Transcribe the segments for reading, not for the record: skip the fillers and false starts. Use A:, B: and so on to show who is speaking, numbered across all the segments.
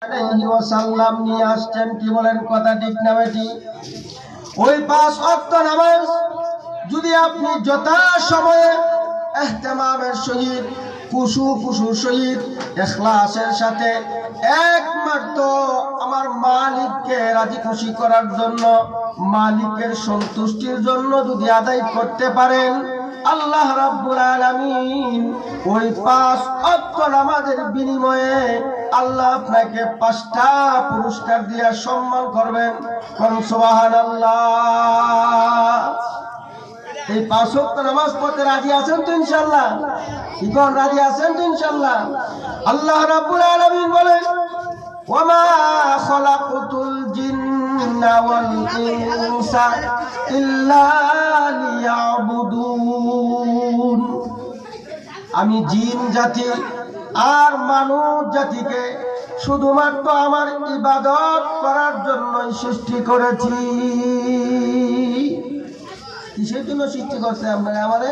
A: আলাইহি ওয়াসাল্লাম নিয়ে আসছেন। কি বলেন, কথা ঠিক না বেঠিক? ওই 5 ওয়াক্ত নামাজ যদি আপনি যথাসময়ে ইহতিমামের সহিত খুশুর সহিত ইখলাসের সাথে একমাত্র আমার মালিককে রাজি খুশি করার জন্য, মালিকের সন্তুষ্টির জন্য যদি আদায় করতে পারেন, আল্লাহ রাব্বুল আলামিন ওই 5 ওয়াক্ত নামাজের বিনিময়ে আল্লাহ আপনাকে 5টা পুরস্কার দিয়ে সম্মান করবেন। কোন সুবহানাল্লাহ। এই 5 ওয়াক্ত নামাজ পড়তে রাজি আছেন তো ইনশাআল্লাহ? ইকন রাজি আছেন তো ইনশাআল্লাহ? আল্লাহ রাব্বুল আলামিন বলেন, ওয়ামা খালাকতুল জিন্না ওয়াল ইনসা ইল্লা লিয়াবুদুন। আমি জিন জাতি আর মানব জাতিকে শুধুমাত্র আমার ইবাদত করার জন্যই সৃষ্টি করেছি। কিসের জন্য সৃষ্টি করছে আপনাকে আমারে?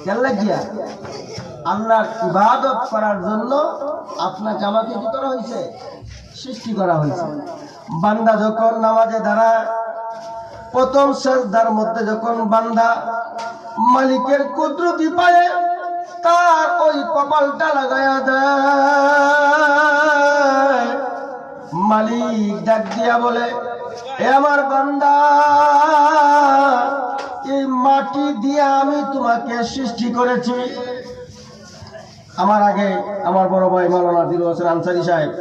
A: কেন লাগিয়া? আল্লাহর ইবাদত করার জন্য আপনাকে আমাকে কি করা হয়েছে? সৃষ্টি করা হয়েছে। বান্দা যখন নামাজে দাঁড়ায়, প্রথম সিজদার মধ্যে যখন বান্দা মালিকের কুদরতি পায়, তার ওই কপালটা লাগায়া দেয়। মালিক ডাক দিয়া বলে, এ আমার বান্দা, এই মাটি দিয়ে আমি তোমাকে সৃষ্টি করেছি। আমার আগে আমার বড় ভাই মাওলানা দিলওয়ার হোসেন আনসারী সাহেব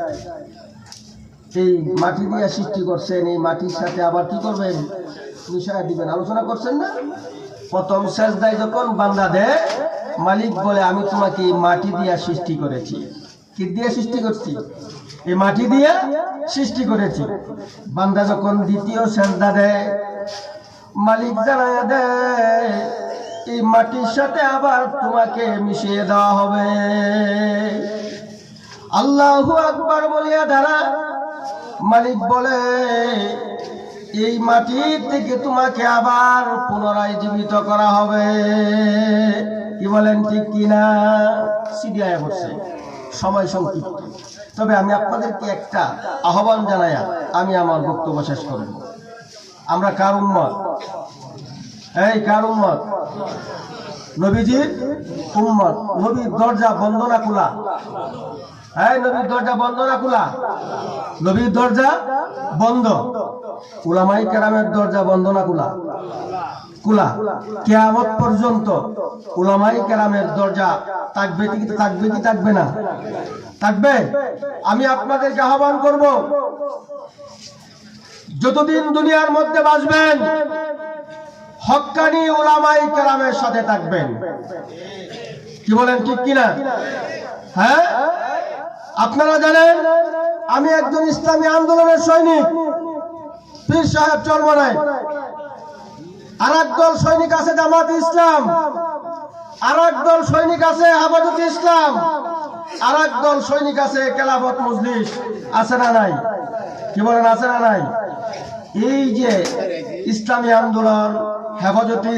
A: এই মাটি দিয়ে সৃষ্টি করছেন। এই মাটির সাথে আবার কি করবেন? মিশায়া দিবেন, আলোচনা করছেন না? প্রথম সেজদায় যখন বান্দা দেয়, মালিক বলে, আমি তোমাকে এই মাটি দিয়ে সৃষ্টি করেছি। কি দিয়ে সৃষ্টি করছি? এই মাটি দিয়ে সৃষ্টি করেছি। বান্দা যখন দ্বিতীয় সেজদা দেয়, মালিক জানায়া দেয়, এই মাটির সাথে আবার তোমাকে মিশিয়ে দেওয়া হবে। আল্লাহু আকবার বলিয়া দাঁড়া, মালিক বলে, এই মাটি থেকে তোমাকে আবার পুনরায় জীবিত করা হবে। কি বলেন, ঠিক কিনা? সিরিয়ায় বসে সময় সংক্ষিপ্ত, তবে আমি আপনাদেরকে একটা আহ্বান জানাই, আমি আমার বক্তব্য শেষ করব। আমরা কার উম্মত? এই কার উম্মত? নবীজির উম্মত। নবীর দরজা বন্ধ না খোলা? এই নবীর দরজা বন্ধ না খোলা? নবীর দরজা বন্ধ। উলামায়ে কেরামের দরজা বন্ধ না খোলা? খোলা। কিয়ামত পর্যন্ত উলামায়ে কেরামের দরজা থাকবে কি থাকবে না? থাকবে। আমি আপনাদেরকে আহ্বান করব, যতদিন দুনিয়ার মধ্যে বাঁচবেন, হক্কানি উলামায়ে কেরামের সাথে থাকবেন। কি বলেন, ঠিক কিনা? হ্যাঁ, আপনারা জানেন আমি একজন ইসলামী আন্দোলনের সৈনিক। পীর সাহেব চরমনাই। আর একদল সৈনিক আছে জামাতে ইসলাম, আর একদল সৈনিক আছে হেফাজতে ইসলাম, আর একদল সৈনিক আছে খেলাফত মজলিস। আছে না নাই? কি বলেন, আছে না নাই? এই যে ইসলামী আন্দোলন, হেফাজতে